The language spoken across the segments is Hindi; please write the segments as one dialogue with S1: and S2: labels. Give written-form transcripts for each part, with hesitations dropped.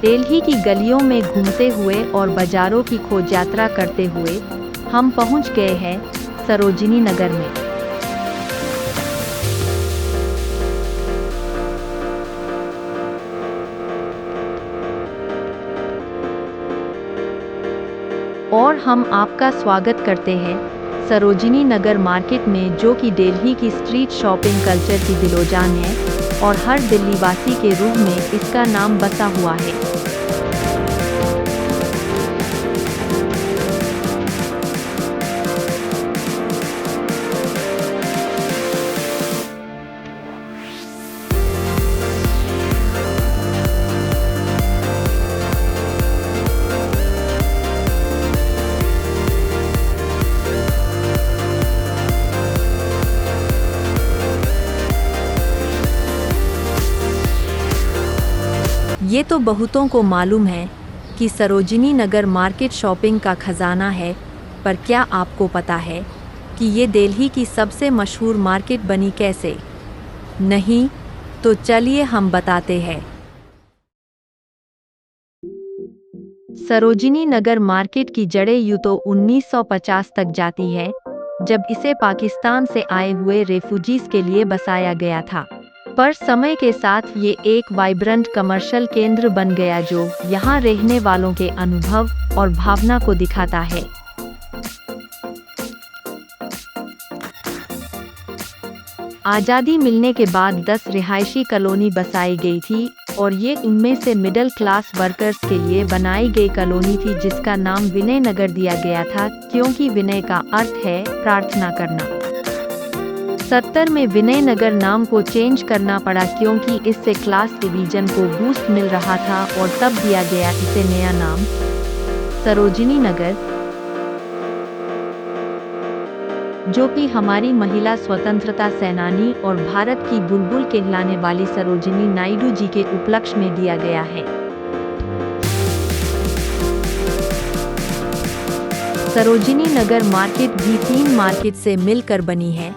S1: दिल्ली की गलियों में घूमते हुए और बाजारों की खोज यात्रा करते हुए हम पहुंच गए हैं सरोजिनी नगर में। और हम आपका स्वागत करते हैं सरोजिनी नगर मार्केट में, जो कि दिल्ली की स्ट्रीट शॉपिंग कल्चर की दिलोजान है और हर दिल्ली वासी के रूह में इसका नाम बसा हुआ है। ये तो बहुतों को मालूम है कि सरोजिनी नगर मार्केट शॉपिंग का खजाना है, पर क्या आपको पता है कि ये दिल्ली की सबसे मशहूर मार्केट बनी कैसे? नहीं, तो चलिए हम बताते हैं। सरोजिनी नगर मार्केट की जड़ें यूं तो 1950 तक जाती है, जब इसे पाकिस्तान से आए हुए रेफ्यूजीज के लिए बसाया गया था। पर समय के साथ ये एक वाइब्रेंट कमर्शियल केंद्र बन गया, जो यहाँ रहने वालों के अनुभव और भावना को दिखाता है। आज़ादी मिलने के बाद 10 रिहायशी कॉलोनी बसाई गई थी और ये उनमें से मिडिल क्लास वर्कर्स के लिए बनाई गई कॉलोनी थी, जिसका नाम विनय नगर दिया गया था, क्योंकि विनय का अर्थ है प्रार्थना करना। 70 में विनय नगर नाम को चेंज करना पड़ा, क्योंकि इससे क्लास डिवीजन को बूस्ट मिल रहा था, और तब दिया गया इसे नया नाम सरोजिनी नगर, जो कि हमारी महिला स्वतंत्रता सेनानी और भारत की बुलबुल कहलाने वाली सरोजिनी नायडू जी के उपलक्ष्य में दिया गया है। सरोजिनी नगर मार्केट भी 3 मार्केट से मिलकर बनी है: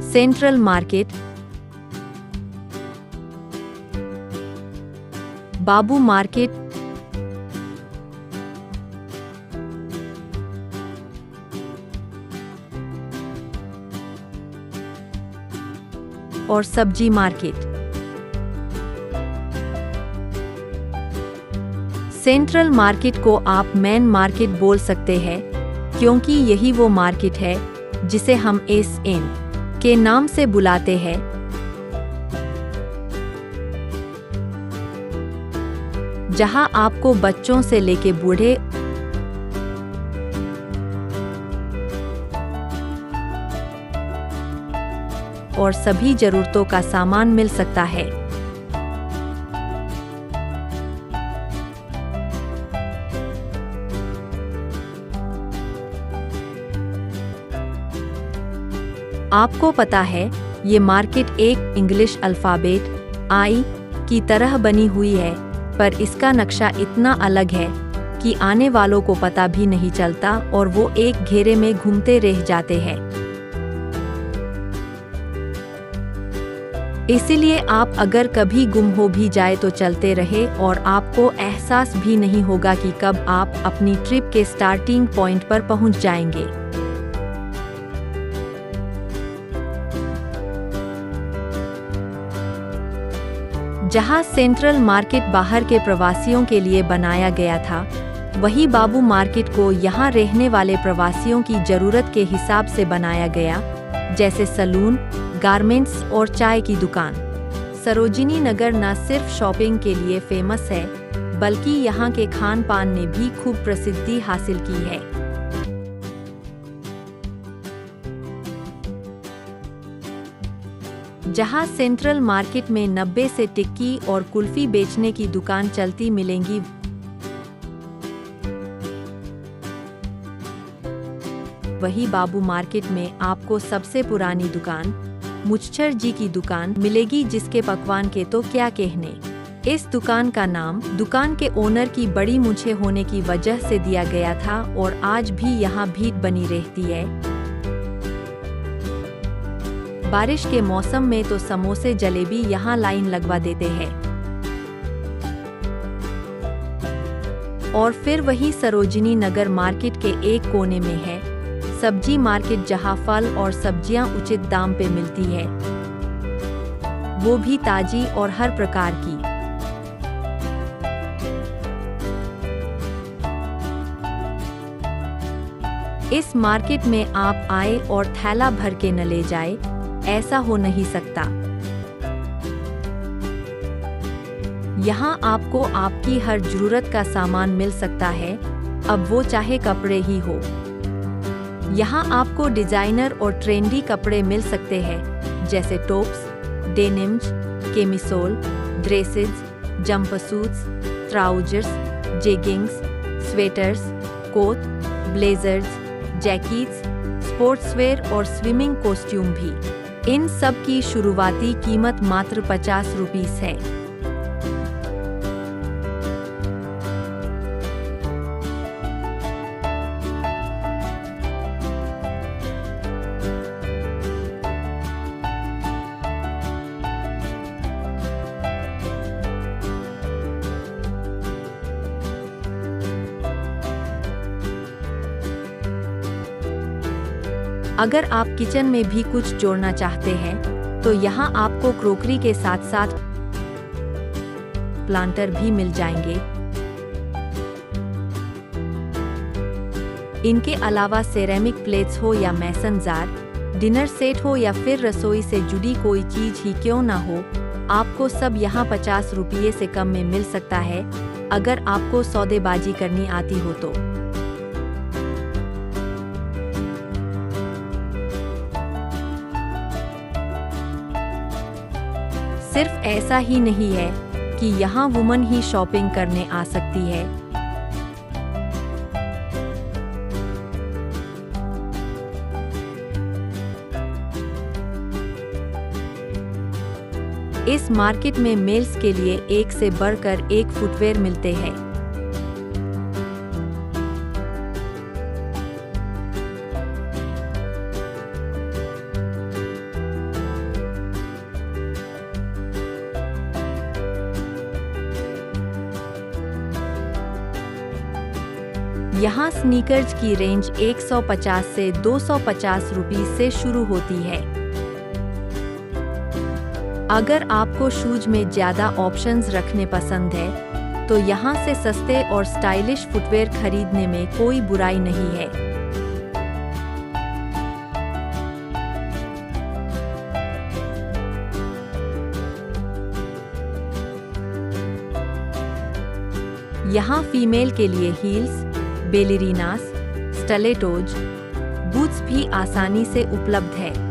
S1: सेंट्रल मार्केट, बाबू मार्केट और सब्जी मार्केट। सेंट्रल मार्केट को आप मेन मार्केट बोल सकते हैं, क्योंकि यही वो मार्केट है जिसे हम SN के नाम से बुलाते हैं। जहां आपको बच्चों से लेके बूढ़े और सभी जरूरतों का सामान मिल सकता है। आपको पता है, ये मार्केट एक इंग्लिश अल्फ़ाबेट I की तरह बनी हुई है, पर इसका नक्शा इतना अलग है कि आने वालों को पता भी नहीं चलता और वो एक घेरे में घूमते रह जाते हैं। इसीलिए आप अगर कभी गुम हो भी जाए तो चलते रहे और आपको एहसास भी नहीं होगा कि कब आप अपनी ट्रिप के स्टार्टिंग पॉइंट पर पहुंच जाएंगे। जहां सेंट्रल मार्केट बाहर के प्रवासियों के लिए बनाया गया था, वही बाबू मार्केट को यहां रहने वाले प्रवासियों की जरूरत के हिसाब से बनाया गया, जैसे सलून, गारमेंट्स और चाय की दुकान। सरोजिनी नगर न सिर्फ शॉपिंग के लिए फेमस है, बल्कि यहाँ के खान पान ने भी खूब प्रसिद्धि हासिल की है। जहाँ सेंट्रल मार्केट में 90 से टिक्की और कुल्फी बेचने की दुकान चलती मिलेंगी, वही बाबू मार्केट में आपको सबसे पुरानी दुकान मुच्छर जी की दुकान मिलेगी, जिसके पकवान के तो क्या कहने। इस दुकान का नाम दुकान के ओनर की बड़ी मूंछें होने की वजह से दिया गया था और आज भी यहाँ भीड़ बनी रहती है। बारिश के मौसम में तो समोसे जलेबी यहाँ लाइन लगवा देते हैं। और फिर वही सरोजिनी नगर मार्केट के एक कोने में है सब्जी मार्केट, जहां फल और सब्जियां उचित दाम पे मिलती है, वो भी ताजी और हर प्रकार की। इस मार्केट में आप आए और थैला भर के न ले जाए, ऐसा हो नहीं सकता। यहाँ आपको आपकी हर जरूरत का सामान मिल सकता है, अब वो चाहे कपड़े ही हो। यहाँ आपको डिजाइनर और ट्रेंडी कपड़े मिल सकते हैं, जैसे tops, denims, camisole, dresses, jumpsuits, trousers, jeggings, sweaters, coat, blazers, jackets, sportswear और स्विमिंग कॉस्ट्यूम भी। इन सब की शुरुआती कीमत मात्र 50 रुपीस है। अगर आप किचन में भी कुछ जोड़ना चाहते हैं तो यहाँ आपको क्रोकरी के साथ साथ प्लांटर भी मिल जाएंगे। इनके अलावा सेरेमिक प्लेट्स हो या मैसन जार, डिनर सेट हो या फिर रसोई से जुड़ी कोई चीज ही क्यों ना हो, आपको सब यहाँ 50 रुपये से कम में मिल सकता है, अगर आपको सौदेबाजी करनी आती हो तो। सिर्फ ऐसा ही नहीं है कि यहाँ वुमन ही शॉपिंग करने आ सकती है। इस मार्केट में मेल्स के लिए एक से बढ़कर एक फुटवेयर मिलते हैं। यहाँ स्नीकर्स की रेंज 150 से 250 रुपये से शुरू होती है। अगर आपको शूज में ज्यादा ऑप्शंस रखने पसंद है तो यहाँ से सस्ते और स्टाइलिश फुटवेयर खरीदने में कोई बुराई नहीं है। यहाँ फीमेल के लिए हील्स, बेलेरिनास, स्टिलेटोज, बूट्स भी आसानी से उपलब्ध है।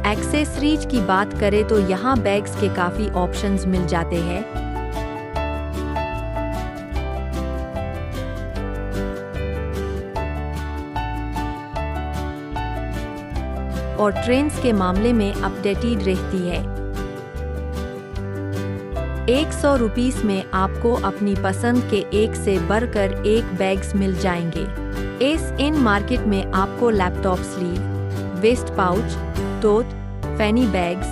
S1: एक्सेसरीज की बात करें तो यहाँ बैग्स के काफी ऑप्शंस मिल जाते हैं। और ट्रेंड्स के मामले में अपडेटेड रहती है। 100 रुपीस में आपको अपनी पसंद के एक से बढ़कर एक बैग्स मिल जाएंगे। इन मार्केट में आपको laptop sleeve, waist pouch, tote, fanny bags,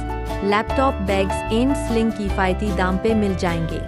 S1: laptop bags and sling किफायती दाम पे मिल जाएंगे।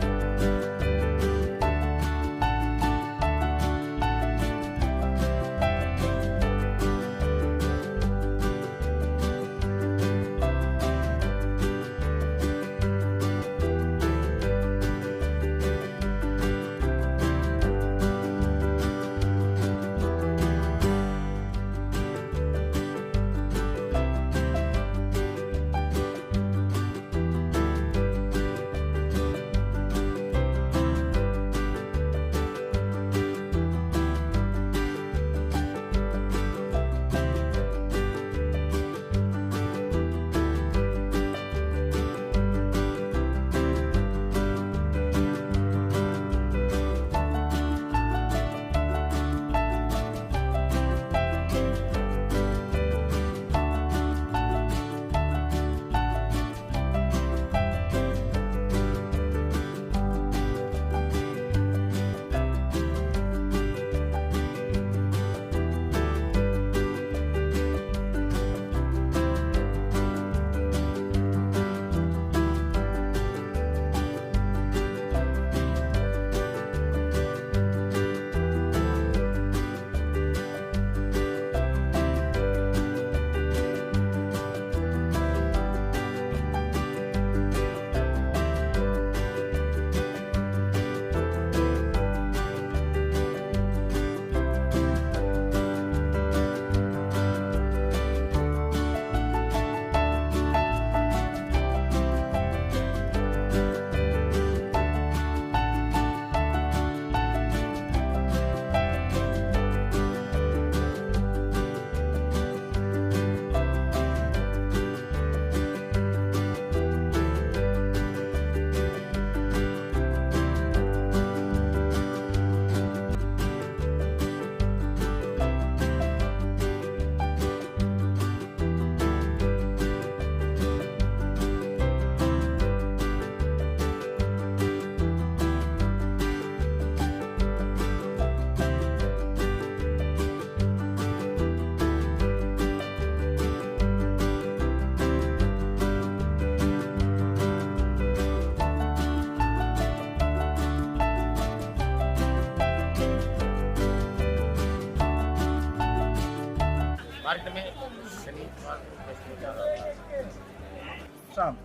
S2: शाम।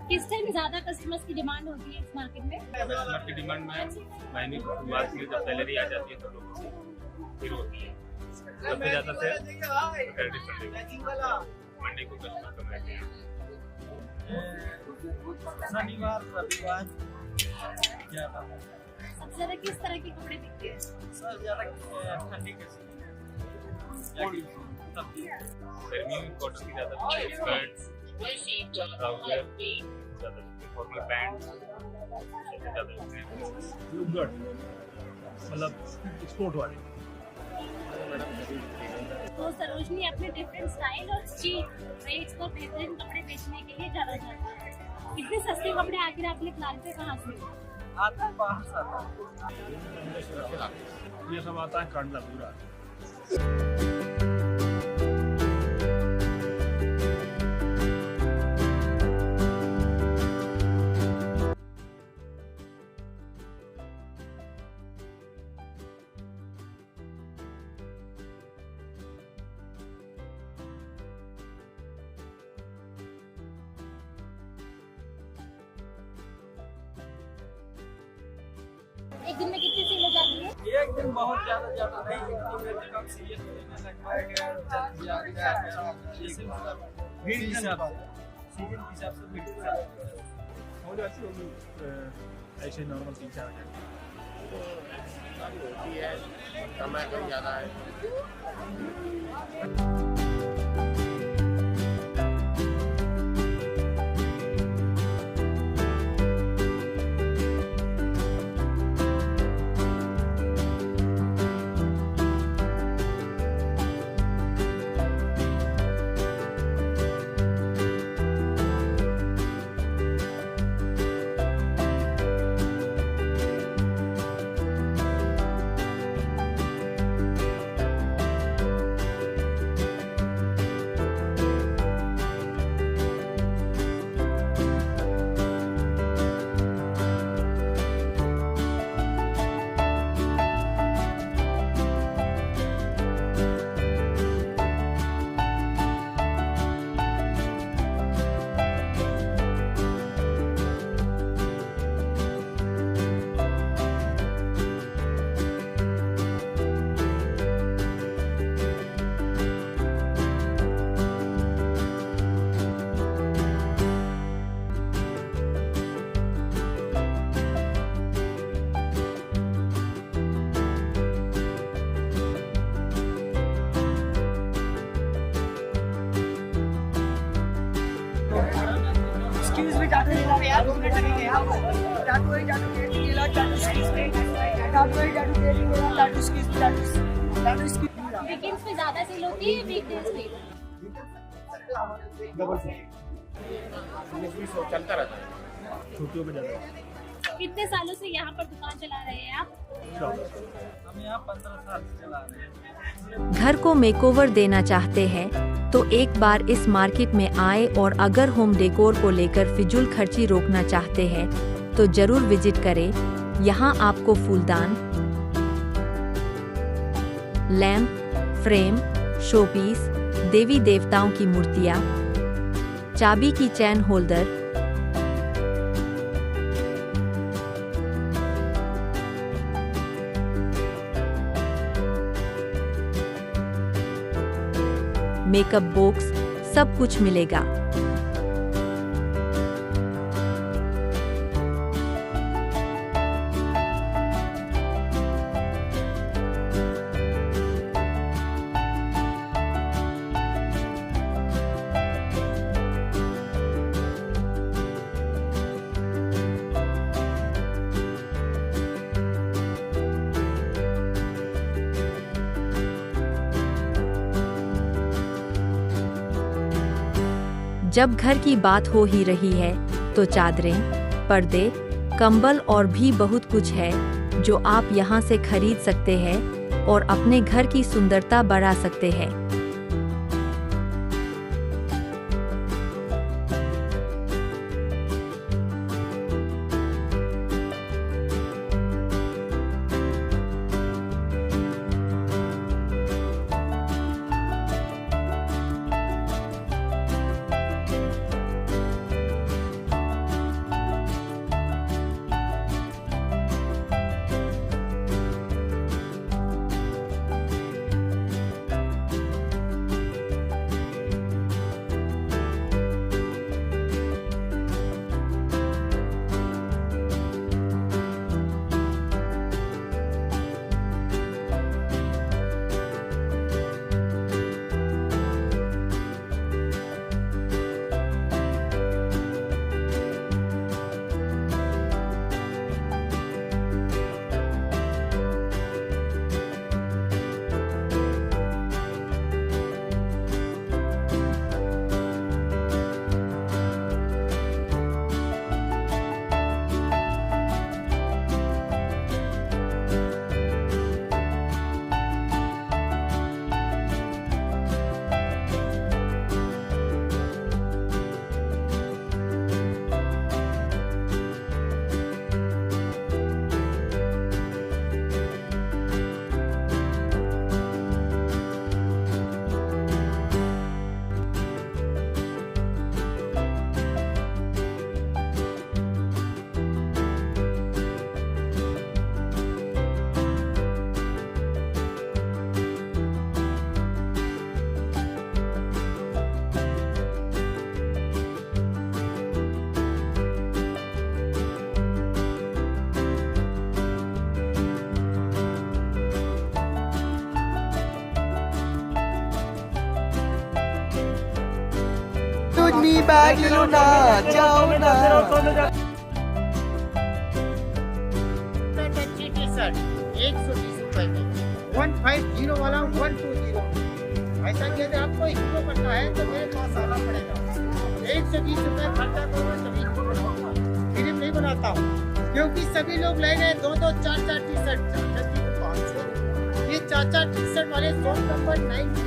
S3: किस टाइम ज्यादा कस्टमर्स की डिमांड होती है इस मार्केट में?
S4: कस्टमर की डिमांड में महीने की शुरुआत में जब सैलरी आ जाती है तो लोगों की फिर होती है। सबसे ज्यादा से सैटरडे संडे मंडे को कस्टमर कम रहते हैं।
S2: शनिवार रविवार ज्यादा।
S3: सबसे ज्यादा किस तरह के कपड़े बिकते हैं?
S2: सब ज्यादा ठंडी के
S4: गर्मी में कॉटन की ज्यादा स्कर्ट, ट्राउजर, ज्यादा फॉर्मल पैंट सबसे ज्यादा
S2: लुगड़ मतलब स्पोर्ट वाले।
S3: तो सरोजनी अपने डिफरेंट स्टाइल और चीप रेट्स पर बेहतरीन कपड़े बेचने के लिए जाना जाता है। इतने सस्ते कपड़े आखिर आप लोग लाते कहाँ से?
S2: आता है बाहर से आता है। ये सब आता है कांडला पूरा।
S3: एक दिन में कितनी सेल हो जाती है?
S2: एक दिन बहुत ज्यादा नहीं, एक दिन में कम सीरियस लेने लगता है। जैसे मतलब भीड़ के हिसाब से, सीजन के हिसाब से भीड़ के हिसाब से हो जाती होगी। ऐसे नॉर्मल 3-4 घंटे
S4: होती है, कम है कम ज्यादा है।
S5: Excuse me, Tatu, यार 2 मिनट लगेंगे आपको। Tatu, excuse me, Tatu, excuse me।
S3: Weekends पे ज्यादा सेल होती है वीकडेज पे?
S4: चलता रहता है।
S2: छुट्टियों में ज्यादा।
S3: कितने सालों से यहाँ पर दुकान चला रहे हैं आप?
S2: हम यहाँ 15 साल से चला रहे हैं।
S1: घर को मेकओवर देना चाहते हैं तो एक बार इस मार्केट में आए, और अगर होम डेकोर को लेकर फिजूल खर्ची रोकना चाहते हैं तो जरूर विजिट करें। यहाँ आपको फूलदान, लैंप, फ्रेम, शोपीस, देवी देवताओं की मूर्तियाँ, चाबी की चैन होल्डर, मेकअप बॉक्स, सब कुछ मिलेगा। जब घर की बात हो ही रही है तो चादरें, पर्दे, कंबल और भी बहुत कुछ है जो आप यहाँ से खरीद सकते हैं और अपने घर की सुंदरता बढ़ा सकते हैं।
S5: मम्मी बैग ले लो ना, जाओ ना।
S6: अच्छी टी शर्ट 120 रुपए में, 150 वाला 120। ऐसा कि यदि आपको हीरो करना है तो मेरे पास आना पड़ेगा। 120 रुपए खर्चा करो तभी फिल्म नहीं बनाता हूँ, क्योंकि सभी लोग ले गए 2-2, 4-4 टी शर्ट। 500 ये 4-4 टी शर्ट वाले शॉप नंबर 90।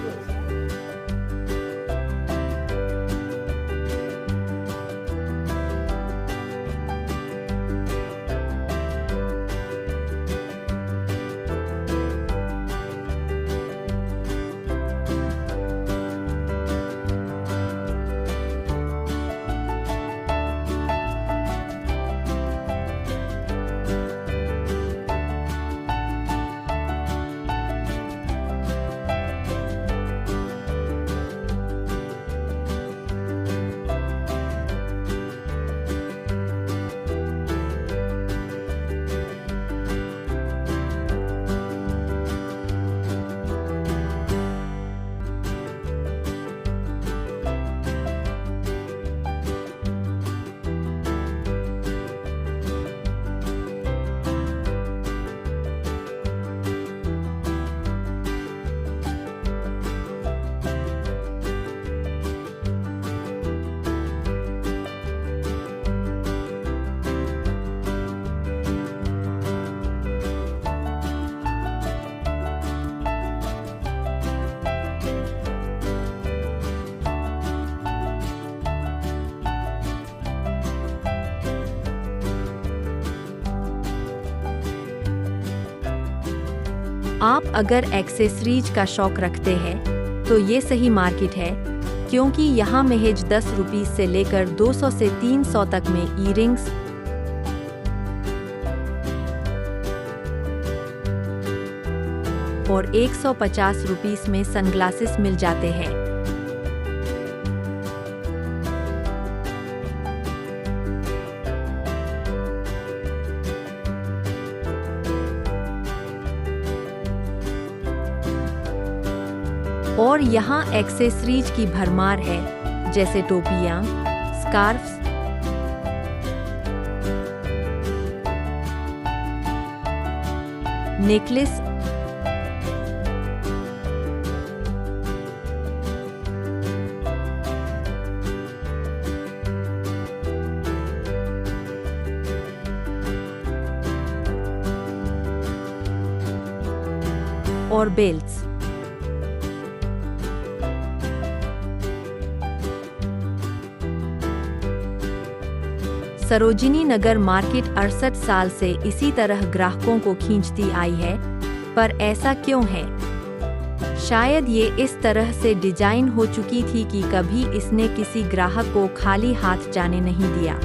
S1: आप अगर एक्सेसरीज का शौक रखते हैं तो ये सही मार्केट है, क्योंकि यहाँ महज 10 रुपये से लेकर 200 से 300 तक में ईयरिंग्स, और 150 रुपये में सनग्लासेस मिल जाते हैं। और यहाँ एक्सेसरीज की भरमार है, जैसे टोपियाँ, स्कार्फ्स, नेकलेस, और बेल्ट्स। सरोजिनी नगर मार्केट 68 साल से इसी तरह ग्राहकों को खींचती आई है, पर ऐसा क्यों है? शायद ये इस तरह से डिजाइन हो चुकी थी कि कभी इसने किसी ग्राहक को खाली हाथ जाने नहीं दिया।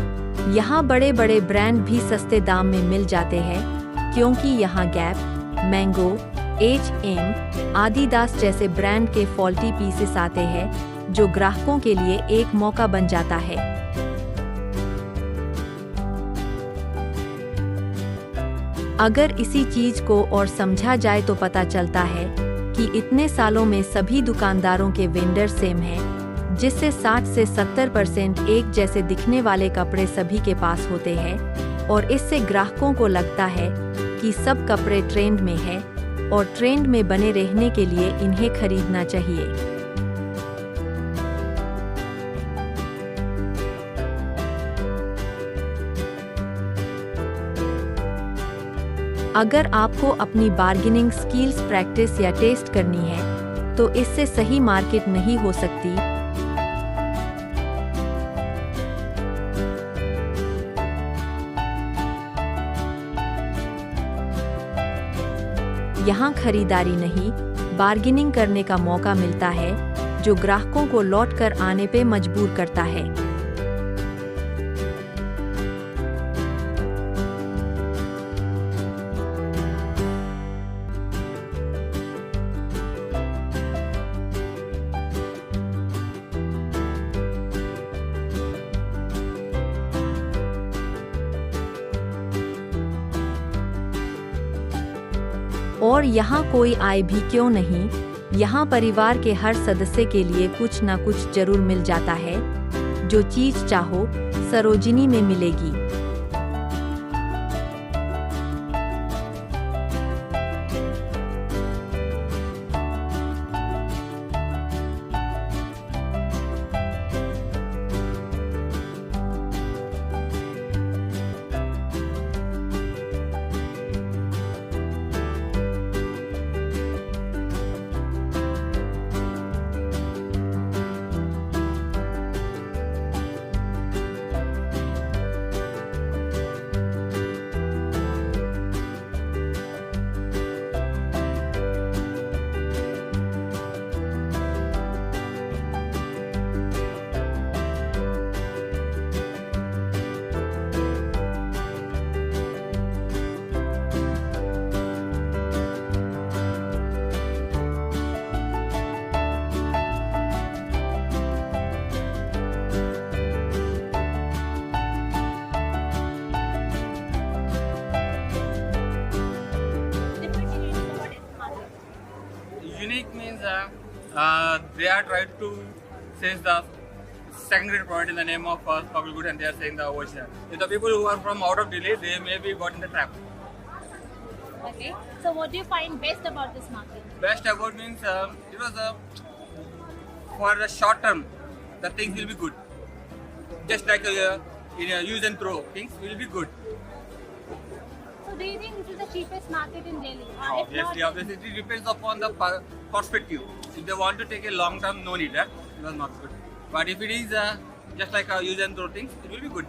S1: यहाँ बड़े बड़े ब्रांड भी सस्ते दाम में मिल जाते हैं, क्योंकि यहाँ गैप, मैंगो, H&M, आदिदास जैसे ब्रांड के फॉल्टी पीसेस आते हैं, जो ग्राहकों के लिए एक मौका बन जाता है। अगर इसी चीज को और समझा जाए तो पता चलता है कि इतने सालों में सभी दुकानदारों के वेंडर सेम हैं, जिससे 60 से 70% एक जैसे दिखने वाले कपड़े सभी के पास होते हैं, और इससे ग्राहकों को लगता है कि सब कपड़े ट्रेंड में है और ट्रेंड में बने रहने के लिए इन्हें खरीदना चाहिए। अगर आपको अपनी बार्गेनिंग स्किल्स प्रैक्टिस या टेस्ट करनी है, तो इससे सही मार्केट नहीं हो सकती। यहाँ खरीदारी नहीं, बार्गेनिंग करने का मौका मिलता है, जो ग्राहकों को लौट कर आने पे मजबूर करता है। और यहाँ कोई आय भी क्यों नहीं, यहाँ परिवार के हर सदस्य के लिए कुछ ना कुछ जरूर मिल जाता है। जो चीज चाहो सरोजिनी में मिलेगी।
S7: Unique means they are trying to seize the secondary product in the name of public good, and they are saying the ocean. If the people who are from out of Delhi, they may be got in the trap.
S3: Okay. So what do you find best about this market?
S7: Best about means it was for the short term, the things will be good. Just like in a use and throw, things will be good.
S3: So do you think this is the cheapest market in Delhi? Or if
S7: Obviously,
S3: not,
S7: obviously, it depends upon the perspective. If they want to take a long term, no need. It was not good. But if it is just like a use and throw things, it will be good.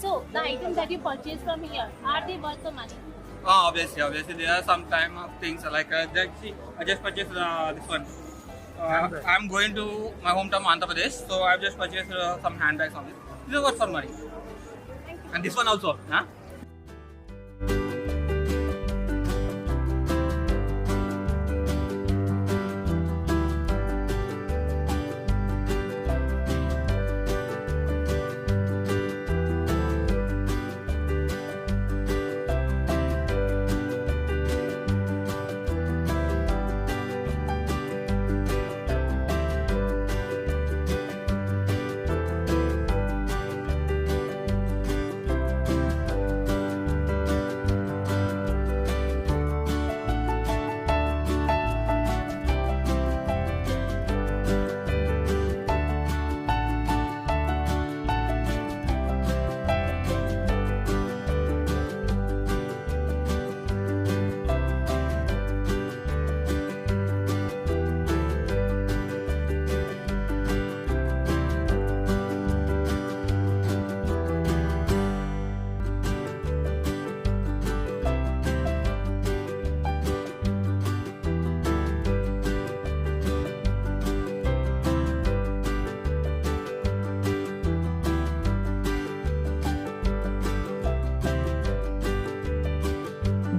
S3: so the items that you purchase from here, are they worth the money?
S7: Obviously, there are some time of things like that. See, I just purchased this one. I'm going to my hometown Andhra Pradesh, so I've just purchased some handbags on this. This is worth for money. And this one also. Huh?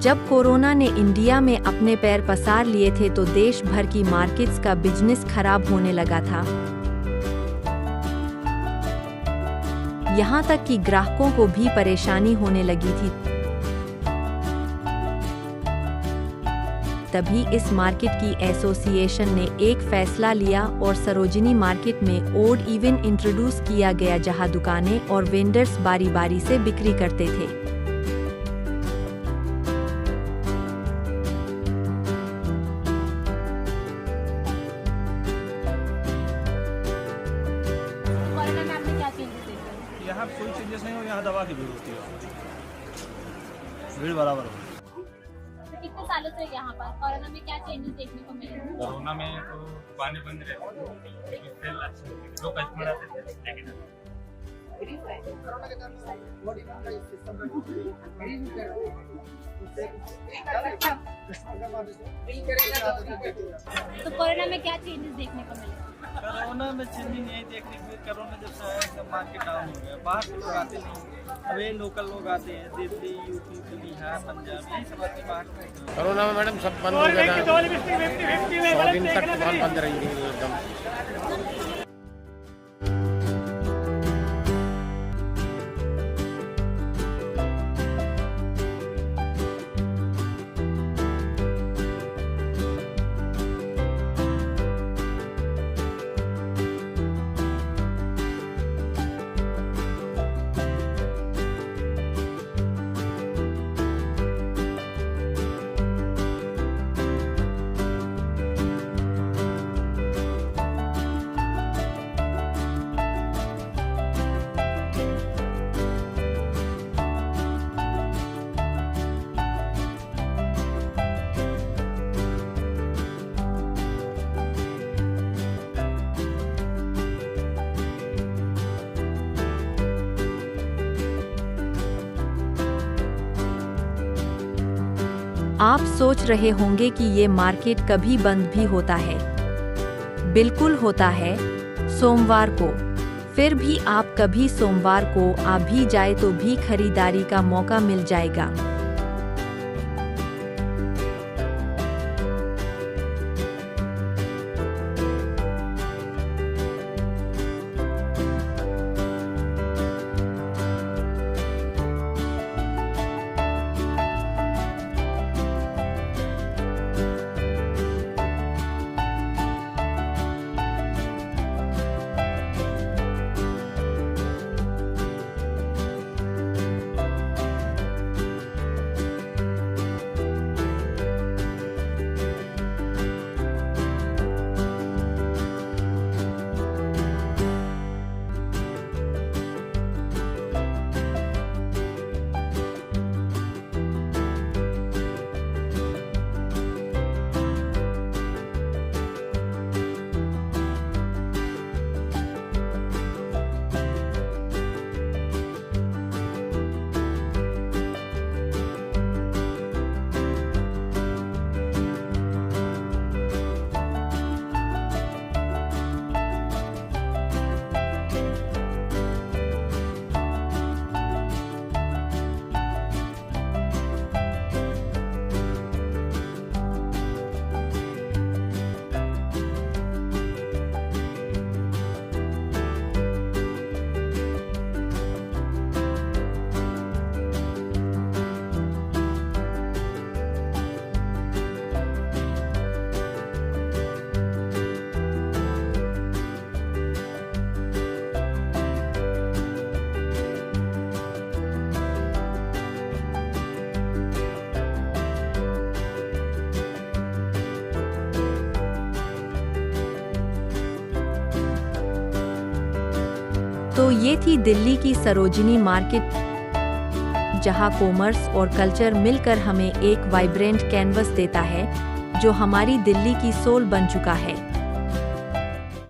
S1: जब कोरोना ने इंडिया में अपने पैर पसार लिए थे तो देश भर की मार्केट्स का बिजनेस खराब होने लगा था। यहाँ तक कि ग्राहकों को भी परेशानी होने लगी थी। तभी इस मार्केट की एसोसिएशन ने एक फैसला लिया और सरोजिनी मार्केट में ओड इवन इंट्रोड्यूस किया गया, जहां दुकानें और वेंडर्स बारी बारी से बिक्री करते थे।
S3: कोरोना में आपने क्या चेंजेस देखे?
S2: यहाँ कोई चेंजेस नहीं और यहाँ दवा की भीड़ होती है, भीड़ बराबर हो।
S3: तो कितने सालों से यहाँ पर कोरोना में क्या चेंजेस देखने को मिले?
S4: कोरोना में तो दुकानें बंद रहती थी, सेल अच्छी होती थी, जो कस्टमर आते थे लेकिन
S3: तो कोरोना में क्या चेंजेस देखने को मिले?
S5: कोरोना में चेंजिंग यही देखने को मिली, कोरोना जब से आया सब मार्केट डाउन हो गया, बाहर से लोग आते नहीं, अब ये लोकल लोग आते हैं, दिल्ली, यूपी, बिहार, पंजाब, यही सब आते बाहर से।
S6: कोरोना में मैडम सब बंद हो गया था, 100 दिन तक दुकान बंद रही थी एकदम।
S1: आप सोच रहे होंगे कि ये मार्केट कभी बंद भी होता है। बिल्कुल होता है, सोमवार को। फिर भी आप कभी सोमवार को आ भी जाए तो भी खरीदारी का मौका मिल जाएगा। तो ये थी दिल्ली की सरोजिनी मार्केट, जहां कॉमर्स और कल्चर मिलकर हमें एक वाइब्रेंट कैनवस देता है, जो हमारी दिल्ली की सोल बन चुका है।